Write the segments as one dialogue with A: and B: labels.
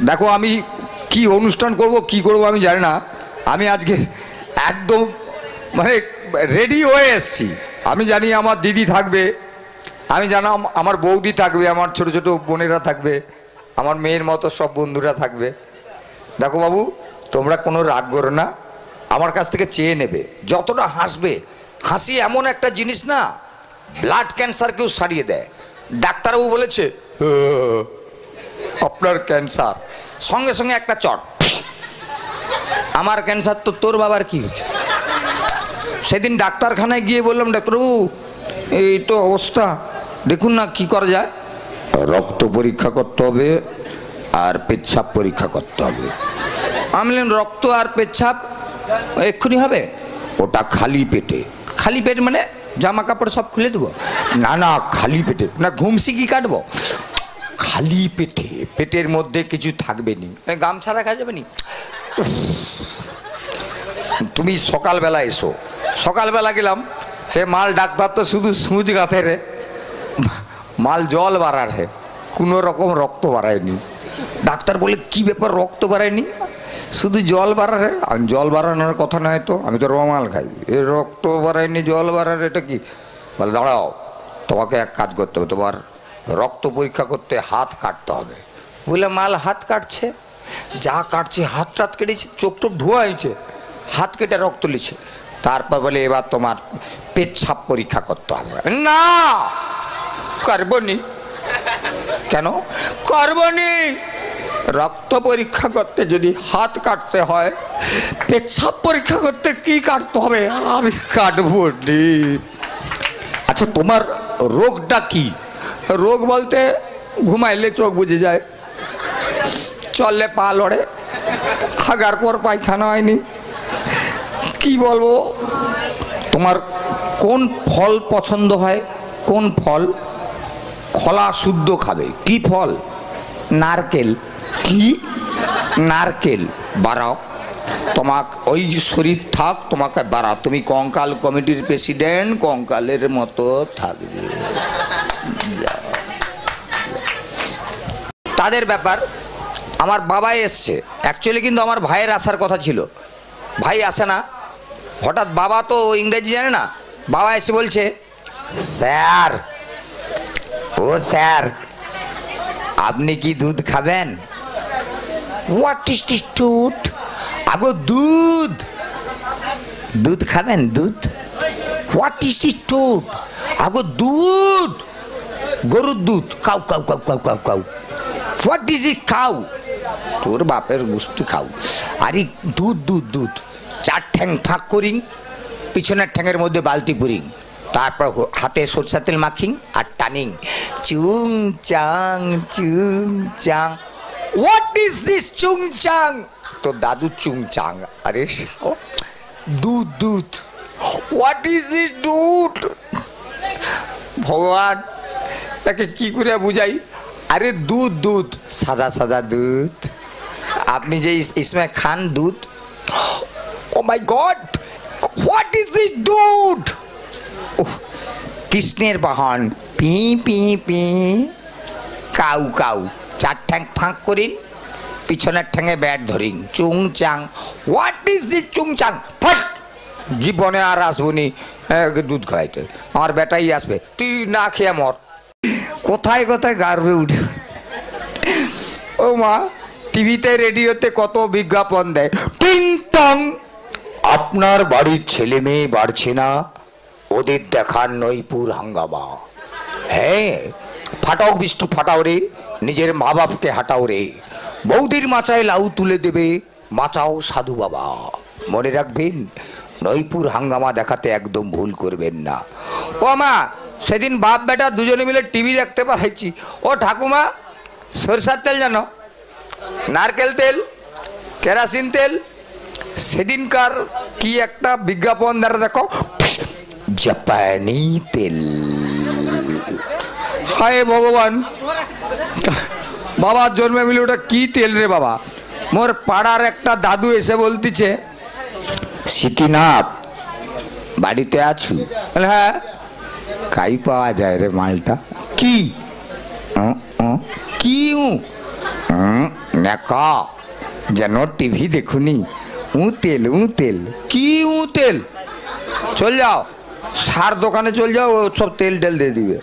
A: দেখো আমি কি অনুষ্ঠান করব কি করব আমি জানি না। আমি আজকে একদম মানে রেডি হয়ে এসেছি। আমি জানি আমার দিদি থাকবে, আমি জানি আমার বৌদি থাকবে, আমার ছোট ছোট বোনেরা থাকবে, আমার মেয়ের মতো সব বন্ধুরা থাকবে। দেখো বাবু, তোমরা কোনো রাগ করো না, আমার কাছ থেকে চেয়ে নেবে। যতটা হাসবে, হাসি এমন একটা জিনিস না, ব্লাড ক্যান্সারকেও সারিয়ে দেয়। ডাক্তারবাবু বলেছে আপনার ক্যান্সার, সঙ্গে সঙ্গে একটা চট। আমার ক্যান্সার তো তোর বাবার কি হচ্ছে? সেদিন ডাক্তারখানায় গিয়ে বললাম, ডাক্তারবাবু এই তো অবস্থা, দেখুন না কি করা যায়। রক্ত পরীক্ষা করতে হবে আর পেচ্ছাপ পরীক্ষা করতে হবে। আমি বললাম রক্ত আর পেচ্ছাপ এক্ষুনি হবে? ওটা খালি পেটে। খালি পেট মানে জামা কাপড় সব খুলে দেবো? না না, খালি পেটে। না ঘুমসি কি কাটবো? খালি পেটে, পেটের মধ্যে কিছু থাকবে নি, গামছা রাখা যাবে নি। তুমি সকালবেলা এসো। সকালবেলা গেলাম, সে মাল ডাক্তার তো শুধু সুচ গাঁথে রে, মাল জল বাড়ার হে, কোনো রকম রক্ত বাড়ায়নি। ডাক্তার বলে কি ব্যাপার রক্ত বাড়ায়নি? শুধু জল বাড়ার হে। জল বাড়ানোর কথা নয় তো, আমি তো রমাল খাই, এ রক্ত বাড়ায়নি জল বাড়ার, এটা কি? বলে দাঁড়াও, তোমাকে এক কাজ করতে হবে, তোমার রক্ত পরীক্ষা করতে হাত কাটতে হবে। বলে মাল হাত কাটছে, যা কাটছে হাত টাত কেটেছে, চোখ টোক ধোয়া হয়েছে, হাত কেটে রক্ত লিছে। তারপর বলে এবার তোমার পেচ্ছাপ পরীক্ষা করতে হবে। না করবনি। কেন করবনি? রক্ত পরীক্ষা করতে যদি হাত কাটতে হয়, পেচ্ছাপ পরীক্ষা করতে কি কাটতে হবে? আমি কাটবো নি। আচ্ছা তোমার রোগটা কি? রোগ বলতে ঘুমাইলে চোখ বুঝে যায়, চললে পা লড়ে, হাগার পর পায়খানা হয়নি। কি বলবো? তোমার কোন ফল পছন্দ হয়? কোন ফল? খোলা শুদ্ধ খাবে। কি ফল? নারকেল। কি? নারকেল। বাড়াও, তোমাকে ওই শরীর থাক, তোমাকে বাড়াও। তুমি কঙ্কাল কমিটির প্রেসিডেন্ট, কঙ্কালের মতো থাকবে। তাদের ব্যাপার। আমার বাবাই এসছে, অ্যাকচুয়ালি কিন্তু আমার ভাইয়ের আসার কথা ছিল, ভাই আসে না। হঠাৎ বাবা তো ইংরেজি জানে না, বাবা এসে বলছে স্যার, ও স্যার আপনি কি দুধ খাবেন? হোয়াট ইজ দিস দুধ? আগো দুধ, দুধ খাবেন? দুধ? হোয়াট ইজ দিস দুধ? আগো দুধ, গরুর দুধ। Cow cow cow cow cow cow. What is it? Cow? তোর বাপের গোষ্ঠী খাও। আরে দুধ দুধ দুধ। চার ঠ্যাং ফাঁক করিং, পিছনের ঠ্যাঙের মধ্যে বালতি পুরিং, তারপর হাতে সরষের তেল মাখিং আর টানিং, চুং চাং চুং চাং। হোয়াট ইজ দিস চুং চাং? তো দাদু চুং চাং। আরে দুধ দুধ। হোয়াট ইজ দিস দুধ? ভগবান তাকে কি করে বুঝাই? अरे दूध दूध, सादा सादा दूध, आपने जो इसमें खान दूध। Oh my god, what is this दूध? कृष्णेर बहन पी पी पी, काउ काउ। चार ठैंग फाँक करिन, पिछनेर ठैंगे बैट धरिन, चुং चांग। व्हाट इज दिस चुং चांग? फट जीवने आर आसबनी दूध खाइते, आमार बेटाई आसबे, तुई ना खेये मर। কোথায় কোথায় গার্বে উঠে। ও মা, টিভিতে রেডিওতে কত বিজ্ঞাপন দেয়, টিং টং, আপনার বাড়ির ছেলে মেয়ে বাড়ছে না, ওদের দেখার নইপুর হাঙ্গামা। হ্যাঁ, ফাটাও বিষ্টু ফাটাও রে, নিজের মা বাপকে হাঁটাও রে, বৌদির মাচায় লাউ তুলে দেবে, মাচাও সাধু বাবা। মনে রাখবেন, নইপুর হাঙ্গামা দেখাতে একদম ভুল করবেন না। ও মা, সেদিন বাপ বেটা দুজনে মিলে টিভি দেখতে পারাইছি। ও ঠাকুমা, সরষার তেল জানো, নারকেল তেল, কেরাসিন তেল, সেদিনকার কি একটা বিজ্ঞাপন দ্বারা দেখো, জাপানি তেল। হায় ভগবান, বাবার জন্মে মিলে ওটা কি তেল রে বাবা? মোর পাড়ার একটা দাদু এসে বলতিছে, সিকিনাথ বাড়িতে আছু? হ্যাঁ। কাই পাওয়া যায় রে মালটা? কি কি নেকা যেন টিভি দেখুনি, উতেল উতেল কি উতেল, চল যাও সার দোকানে চল যাও, ও সব তেল টেল দিয়ে দিবে।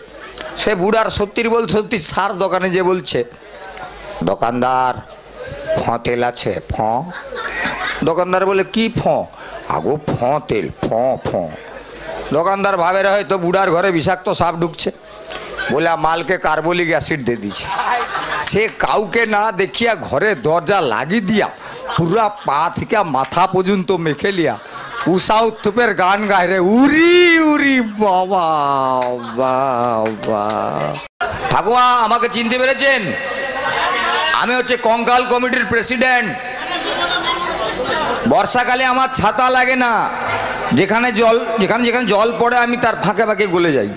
A: সে বুড়ার সত্যির বল সত্যি সার দোকানে যে বলছে, দোকানদার ফ তেল আছে ফ? দোকানদার বলে কি ফ? আগো ফ তেল ফ ফ। দোকানদার ভাবে হয়তো বুড়ার ঘরে বিষাক্ত সাপ ঢুকছে, বলে মালকে কার্বলিক অ্যাসিড দিয়ে দিচ্ছে। সে কাউকে না দেখিয়া ঘরে দরজা লাগিয়ে দিয়া পুরা পা থেকে মাথা পর্যন্ত মেখে লিয়া উষা উত্তপের গান গায় রে, উরি উরি বাবা বাবা। ঠাকুমা আমাকে চিনতে পেরেছেন? আমি হচ্ছে কঙ্কাল কমিটির প্রেসিডেন্ট। বর্ষাকালে আমার ছাতা লাগে না, যেখানে জল পড়ে আমি তার ফাঁকে ফাঁকে গলে যাই।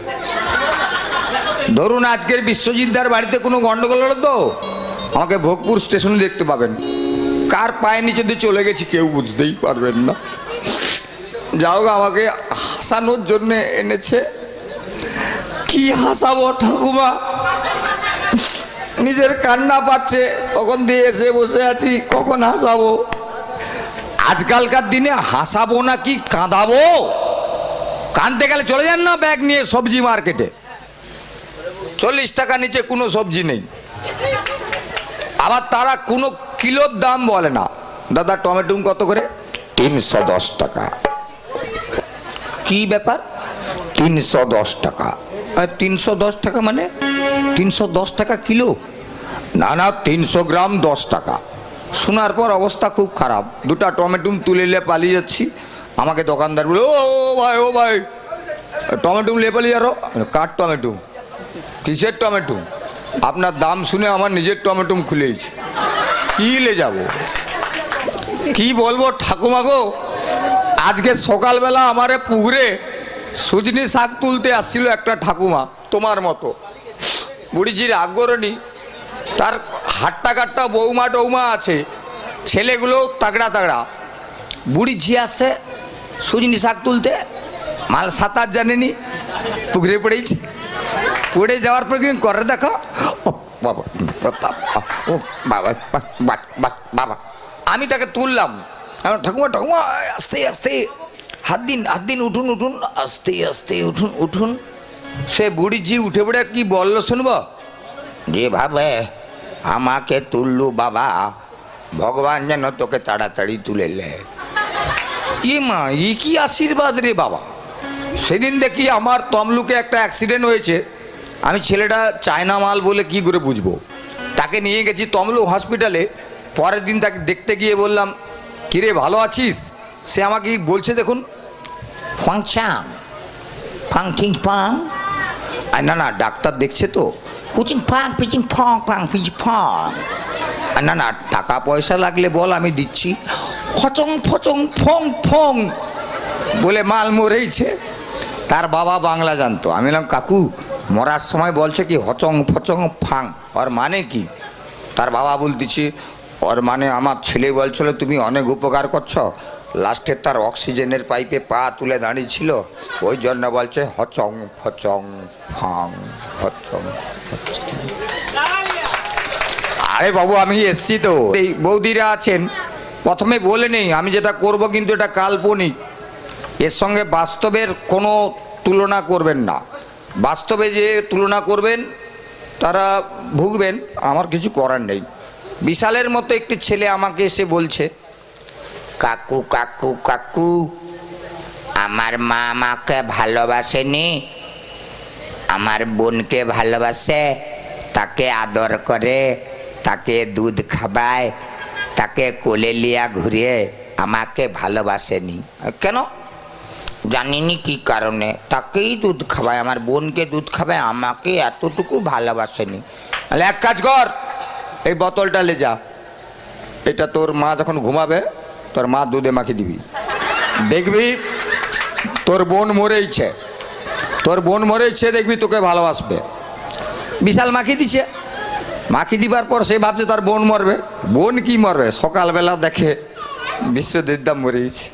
A: ধরুন আজকের বিশ্বজিৎদার বাড়িতে কোনো গন্ডগোল হলো তো আমাকে ভোগপুর স্টেশনে দেখতে পাবেন, কার পায়ের নিচে দিয়ে চলে গেছি কেউ বুঝতেই পারবেন না। যাও আমাকে হাসানোর জন্য এনেছে। কি হাসাবো ঠাকুমা, নিজের কান্না পাচ্ছে, তখন দিয়ে এসে বসে আছি কখন হাসাবো। আজকালকার দিনে হাসাবো না কি কাঁদাবো? কাঁদতে গেলে চলে যান না ব্যাগ নিয়ে সবজি মার্কেটে, 40 টাকা নিচে কোনো সবজি নেই। আবার তারা কোনো কিলোর দাম বলে না। দাদা টমেটো কত করে? 310 টাকা। কি ব্যাপার? 310 টাকা। আর 310 টাকা মানে 310 টাকা কিলো? না না 300 গ্রাম 10 টাকা। শোনার পর অবস্থা খুব খারাপ, দুটা টমেটো তুলে নিয়ে পালিয়ে যাচ্ছি। আমাকে দোকানদার বলে, ও ভাই টমেটো নিয়ে পালিয়ে যারো। কার টমেটো? কিসের টমেটো? আপনার দাম শুনে আমার নিজের টমেটো খুলেছে, কি লে যাব? কি বলবো ঠাকুমা গো, আজকে সকালবেলা আমারে পুকুরে সুজনি শাক তুলতে আসছিল একটা ঠাকুমা তোমার মতো, বুড়িজির আগ্রহণী, তার হাট্টা কাট্টা বৌমা টৌমা আছে, ছেলেগুলো তাগড়া তাগড়া। বুড়িঝি আসছে সুজনি শাক তুলতে, মাল সাঁতার জানেনি, পুকুরে পড়েছে। পড়ে যাওয়ার পর কিন্তু করে দেখো, ও বাবা ও বাবা বাবা। আমি তাকে তুললাম, ঠাকুমা ঠাকুমা আস্তে আস্তে হাত দিন উঠুন উঠুন, আস্তে আস্তে উঠুন উঠুন। সে বুড়িঝি উঠে পড়ে কি বললো শুনব? যেভাবে আমাকে তুললু বাবা, ভগবান যেন তোকে তাড়াতাড়ি তুলে লে। ই মা, ই কি আশীর্বাদ রে বাবা। সেদিন দেখি আমার তমলুকে একটা অ্যাক্সিডেন্ট হয়েছে, আমি ছেলেটা চায়না মাল বলে কি করে বুঝবো, তাকে নিয়ে গেছি তমলুক হসপিটালে। পরের দিন তাকে দেখতে গিয়ে বললাম, কিরে ভালো আছিস? সে আমাকে বলছে দেখুন, ফাংচাং ফাংচিং ফাং। আর না না ডাক্তার দেখছে তো, কুচিং ফাং পিচিং ফং ফাং পিচ ফং। আর না না টাকা পয়সা লাগলে বল আমি দিচ্ছি। ফচং ফচং ফং ফং বলে মাল মরেইছে। তার বাবা বাংলা জানতো। আমি বললাম, কাকু মরার সময় বলছে কি হচং ফচং ফাং, ওর মানে কি? তার বাবা বলতেছি, ওর মানে আমার ছেলে বলছিল তুমি অনেক উপকার করছো, লাস্টে তার অক্সিজেনের পাইপে পা তুলে দাঁড়িয়েছিল, ওই জন্য বলছে হচং ফচং ফাং হচং। আরে বাবু আমি এসছি তো, এই বৌদিরা আছেন, প্রথমে বলে নেই আমি যেটা করব কিন্তু এটা কাল্পনিক, এর সঙ্গে বাস্তবের কোনো তুলনা করবেন না। বাস্তবে যে তুলনা করবেন তারা ভুগবেন, আমার কিছু করার নেই। বিশালের মতো একটি ছেলে আমাকে এসে বলছে, কাকু কাকু কাকু আমার মা আমাকে ভালোবাসেনি, আমার বোনকে ভালোবাসে, তাকে আদর করে, তাকে দুধ খাবায়, তাকে কোলে লিয়া ঘুরিয়ে, আমাকে ভালোবাসেনি। কেন জানিনি কি কারণে, তাকেই দুধ খাবায়, আমার বোনকে দুধ খাবায়, আমাকে এতটুকু ভালোবাসেনি। তাহলে এক কাজ কর, এই বোতলটা লে যা, এটা তোর মা যখন ঘুমাবে তোর মা দুধে মাখিয়ে দিবি, দেখবি তোর বোন মরেইছে, তোর বোন মরেইছে, দেখবি তোকে ভালোবাসবে। বিশাল মাখিয়ে দিছে, মাখিয়ে দিবার পর সে ভাবছে তার বোন মরবে। বোন কি মরবে, সকালবেলা দেখে বিশ্বজিৎদা মরেইছে।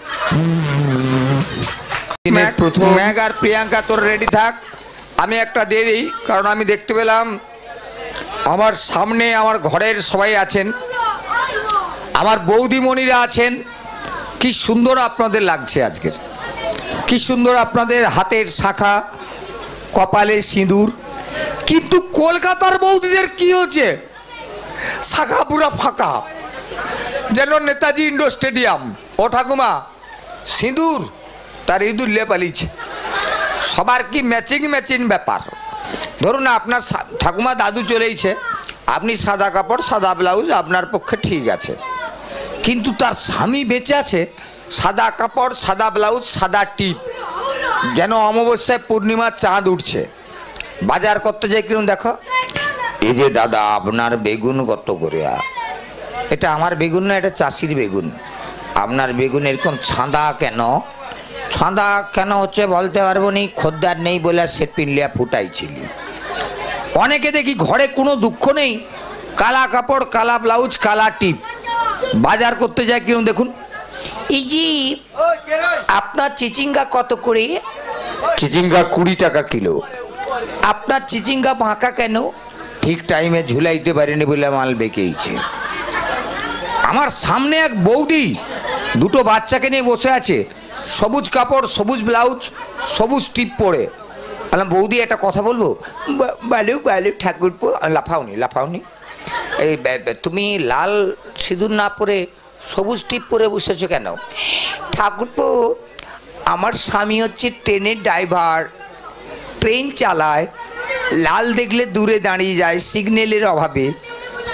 A: প্রথম ম্যাগ আর প্রিয়াঙ্কা তোর রেডি থাক, আমি একটা দিয়ে দিই, কারণ আমি দেখতে পেলাম আমার সামনে আমার ঘরের সবাই আছেন, আমার বৌদিমণিরা আছেন, কি সুন্দর আপনাদের লাগছে আজকের, কি সুন্দর আপনাদের হাতের শাখা, কপালে সিঁদুর। কিন্তু কলকাতার বৌদিদের কি হচ্ছে, শাখা পুরা ফাঁকা, যেন নেতাজি ইন্ডোর স্টেডিয়াম। ও ঠাকুমা, সিঁদুর তার ইঁদুর লেপালিছে, সবার কি ম্যাচিং ম্যাচিং ব্যাপার। ধরুন আপনার ঠাকুমা দাদু চলেইছে, আপনি সাদা কাপড় সাদা ব্লাউজ আপনার পক্ষে ঠিক আছে, কিন্তু তার স্বামী বেঁচে আছে সাদা কাপড় সাদা ব্লাউজ সাদা টিপ, যেন অমাবস্যায় পূর্ণিমার চাঁদ উঠছে। বাজার করতে যাই কিরম, দেখো এই যে দাদা আপনার বেগুন কত করে? এটা আমার বেগুন না, এটা চাষির বেগুন। আপনার বেগুন এরকম ছাঁদা কেন? ছাঁদা কেন হচ্ছে বলতে পারবো নি, খদ্দার নেই বলে সেট পিনলিয়া ফুটাইছিলি। অনেকে দেখি ঘরে কোনো দুঃখ নেই, কালা কাপড় কালা ব্লাউজ কালা টিপ, বাজার করতে যায় কিরম দেখুন। এই যে আপনার চিচিঙ্গা কত করে? চিচিঙ্গা 20 টাকা কিলো। আপনার চিচিঙ্গা বাঁকা কেন? ঠিক টাইমে ঝুলাইতে পারেনি বলে মাল বেঁকেইছে। আমার সামনে এক বৌদি দুটো বাচ্চাকে নিয়ে বসে আছে, সবুজ কাপড় সবুজ ব্লাউজ সবুজ টিপ পরে। বললাম বৌদি একটা কথা বলবো? বালু বালু ঠাকুরপো। লাফাওনি লাফাওনি, এই তুমি লাল সিঁদুর না পরে সবুজ টিপ পরে বসেছো কেন? ঠাকুরপো আমার স্বামী হচ্ছে ট্রেনের ড্রাইভার, ট্রেন চালায়, লাল দেখলে দূরে দাঁড়িয়ে যায় সিগন্যালের অভাবে,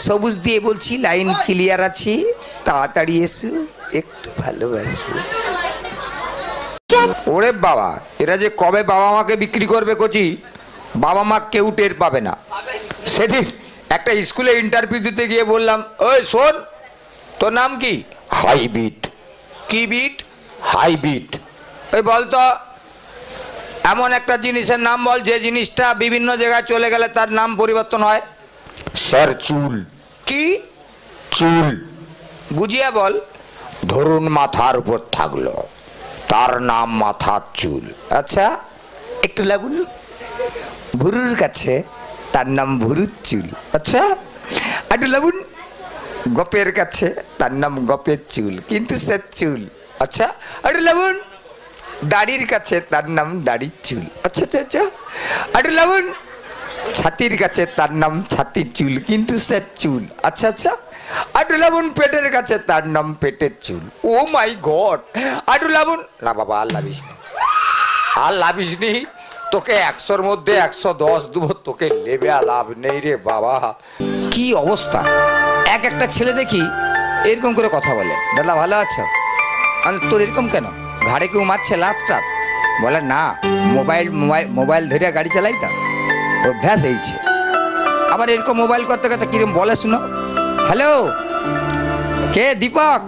A: সবুজ দিয়ে বলছি লাইন ক্লিয়ার আছে তাড়াতাড়ি এসো একটু ভালোবাসি। ওরে বাবা, এরা যে কবে বাবা মাকে বিক্রি করবে কচি, বাবা মা কেউ টের পাবে না। সেদিন একটা স্কুলে ইন্টারভিউ দিতে গিয়ে বললাম, ওই শোন তোর নাম কি? হাইবিট। কি বিট? হাইবিট। ওই বলতো এমন একটা জিনিসের নাম বল যে জিনিসটা বিভিন্ন জায়গায় চলে গেলে তার নাম পরিবর্তন হয়। স্যার চুল। কি চুল? বুঝিয়ে বল। ধরুন মাথার উপর থাকলো, তার নাম মাথার চুল। আচ্ছা একটু লাগুন, ভুরুর কাছে তার নাম ভুরুর চুল। আচ্ছা একটু লাগুন, গপের কাছে তার নাম গপের চুল, কিন্তু সে চুল। আচ্ছা একটু লাগুন, দাড়ির কাছে তার নাম দাড়ির চুল। আচ্ছা আচ্ছা আচ্ছা একটু লাগুন, ছাতির কাছে তার নাম ছাতির চুল, কিন্তু সে চুল। আচ্ছা আচ্ছা একটু লাগুন, পেটের কাছে তার নাম পেটের চুল। ও মাই গড! একটু লাগুন, না বাবা আর লাভিস নি, আর লাভিস নি, তোকে 100-র মধ্যে 110 দেবো, তোকে নেবে আর লাভ নেই রে বাবা। কি অবস্থা! এক একটা ছেলে দেখি এরকম করে কথা বলে, দাদা ভালো আছো? তোর এরকম কেন? ঘাড়ে কেউ মারছে লাত টাত? বলে না, মোবাইল ধরে গাড়ি চালাই তা অভ্যাস হয়েছে। আবার এরকম মোবাইল করতে করতে কিরম বলে শুনো, হ্যালো কে? দীপক?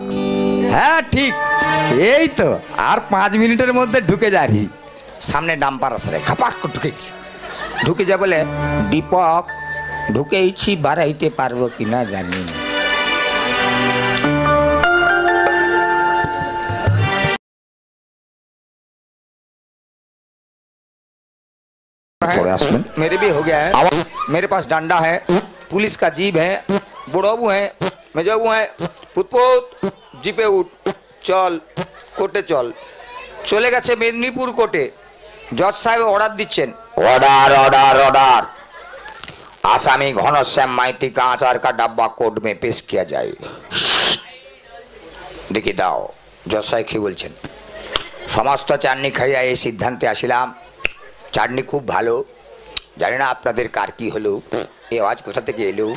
A: হ্যাঁ ঠিক, এই তো আর 5 মিনিটের মধ্যে ঢুকে যাবি। সামনে ডাম্পার আসলে খাপাক ঢুকেছি, ঢুকে যা বলে দীপক ঢুকেইছি, বাড়াইতে পারবো কিনা জানি না। मेरे भी हो गया है, मेरे पास डंडा है, पुलिस का जीप है, बुढ़ाबू है, मेजाबू है, पुतपुत জিপে উঠ, চল কোর্টে চল। চলে গেছে মেদিনীপুর কোর্টে, জজ সাহেব অর্ডার দিচ্ছেন, অর্ডার অর্ডার অর্ডার, आसामी घनश्याम माइती का आचार का डब्बा कोर्ट में पेश किया जाए। देखी दाओ जज साहेब কি বলছেন? সমস্ত চাটনি খাইয়া এই সিদ্ধান্তে আসিলাম, চাটনি খুব ভালো, জানি না আপনাদের কার কি হলো, এই আওয়াজ কোথা থেকে এলো,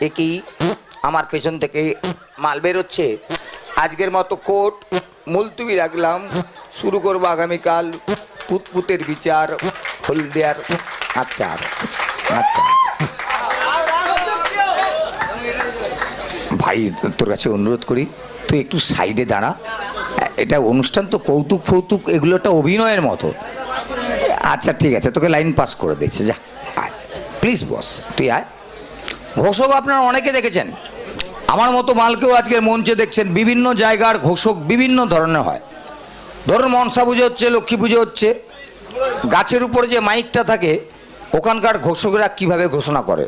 A: এ কি আমার পেছন থেকে মাল বেরোচ্ছে। আজকের মতো কোর্ট মুলতুবি রাখলাম, শুরু করবো আগামীকাল পুতপুতের বিচার, হলদিয়ার আচার। আচ্ছা ভাই তোর কাছে অনুরোধ করি, তুই একটু সাইডে দাঁড়া, এটা অনুষ্ঠান তো, কৌতুক ফৌতুক এগুলো একটা অভিনয়ের মতো। আচ্ছা ঠিক আছে, তোকে লাইন পাস করে দিচ্ছে, যা আয় প্লিজ বস, তুই আয়। ঘোষক আপনারা অনেকে দেখেছেন, আমার মতো মালকেও আজকের মঞ্চে দেখছেন। বিভিন্ন জায়গার ঘোষক বিভিন্ন ধরনের হয়। ধরুন মনসা পুজো হচ্ছে, লক্ষ্মী পুজো হচ্ছে, গাছের উপরে যে মাইকটা থাকে ওখানকার ঘোষকরা কিভাবে ঘোষণা করে,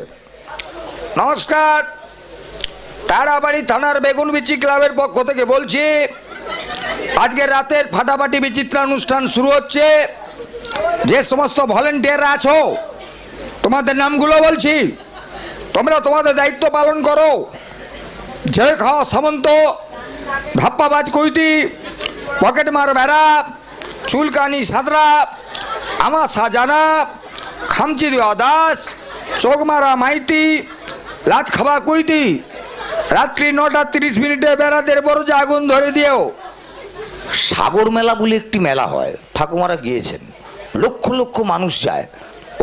A: নমস্কার তারাবাড়ি থানার বেগুনবিচি ক্লাবের পক্ষ থেকে বলছি, আজকে রাতের ফাটাফাটি বিচিত্রানুষ্ঠান শুরু হচ্ছে। যে সমস্ত ভলেন্টিয়াররা আছো, তোমাদের নামগুলো বলছি, তোমরা তোমাদের দায়িত্ব পালন করো। ঝেড়ে খাওয়া সামন্ত, ধাপ্পাবাজ কৈতি, পকেট মার বেড়া, চুলকানি সাঁতরা, আমা সাজানা, খামচি দেওয়া দাস, চোখ মারা মাইতি, লাত খাওয়া কৈতি, রাত্রি 9:30 বেড়াদের বড় আগুন ধরে দিও। সাগর মেলা বলে একটি মেলা হয়, ঠাকুমারা গিয়েছেন, লক্ষ লক্ষ মানুষ যায়।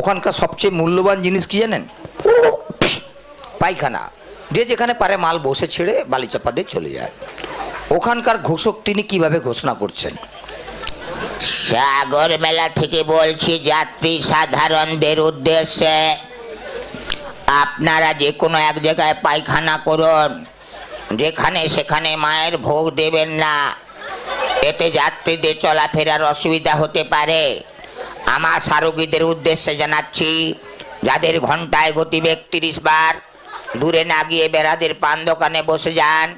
A: ওখানকার সবচেয়ে মূল্যবান জিনিস কি জানেন? পায়খানা। যে যেখানে পারে মাল বসে ছেড়ে বালিচাপা দিয়ে চলে যায়। ওখানকার ঘোষক তিনি কিভাবে ঘোষণা করছেন?
B: সাগর মেলা থেকে বলছি যাত্রী সাধারণদের উদ্দেশ্যে, আপনারা যে কোনো এক জায়গায় পায়খানা করুন, যেখানে সেখানে মায়ের ভোগ দেবেন না, এতে যাত্রীদের চলাফেরার অসুবিধা হতে পারে। আমার সারোগীদের উদ্দেশ্যে জানাচ্ছি, যাদের ঘন্টায় গতিবেগ 30 বার, দূরে না গিয়ে বেড়াদের পান দোকানে বসে যান,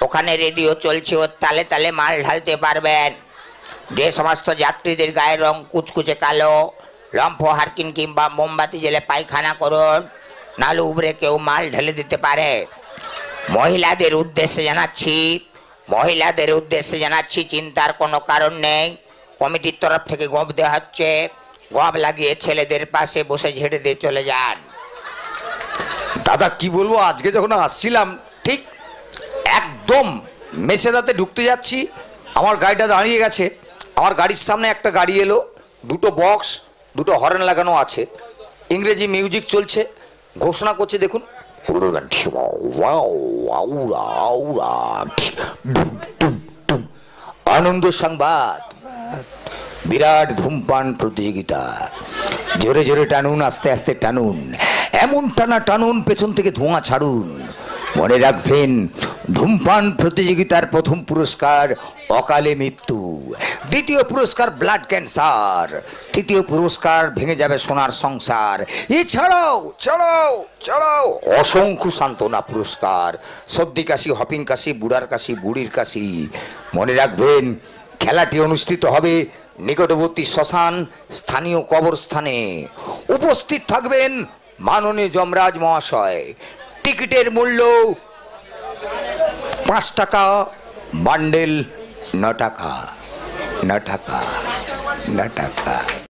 B: ওখানে রেডিও চলছে, ওর তালে তালে মাল ঢালতে পারবেন। যে সমস্ত যাত্রীদের গায়ের রং কুচকুচে কালো, লম্ফ হারকিন কিংবা মোমবাতি জেলে পায়খানা করুন, নাহলে উবরে কেউ মাল ঢেলে দিতে পারে। মহিলাদের উদ্দেশ্যে জানাচ্ছি, চিন্তার কোনো কারণ নেই। কমিটির তরফ থেকে গব দেওয়া হচ্ছে, গব লাগিয়ে ছেলেদের পাশে বসে ঝেড়ে দিয়ে চলে যান।
A: দাদা কি বলবো, আজকে যখন আসছিলাম ঠিক একদম মেছেদাতে ঢুকতে যাচ্ছি, আমার গাড়িটা দাঁড়িয়ে গেছে। আমার গাড়ির সামনে একটা গাড়ি এলো, দুটো বক্স, দুটো হর্ন লাগানো আছে, ইংরেজি মিউজিক চলছে, ঘোষণা করছে দেখুন, আনন্দ সংবাদ, বিরাট ধূমপান প্রতিযোগিতা, জোরে জোরে টানুন, আস্তে আস্তে টানুন, এমন টানা টানুন পেছন থেকে ধোঁয়া ছাড়ুন। মনে রাখবেন, ধূমপান প্রতিযোগিতার প্রথম পুরস্কার অকালে মৃত্যু, দ্বিতীয় পুরস্কার ব্লাড ক্যান্সার, তৃতীয় পুরস্কার ভেঙে যাবে সোনার সংসার, এছাড়াও ছাড়াও ছাড়াও অসংখ্য সান্ত্বনা পুরস্কার, সর্দি কাশি, হপিং কাশি, বুড়ার কাশি, বুড়ির কাশি। মনে রাখবেন, খেলাটি অনুষ্ঠিত হবে নিকটবর্তী শ্মশান স্থানীয় কবরস্থানে। উপস্থিত থাকবেন মাননীয় যমরাজ মহাশয়। টিকিটের মূল্য 5 টাকা, বান্ডেল 9 টাকা, 9 টাকা, 9 টাকা।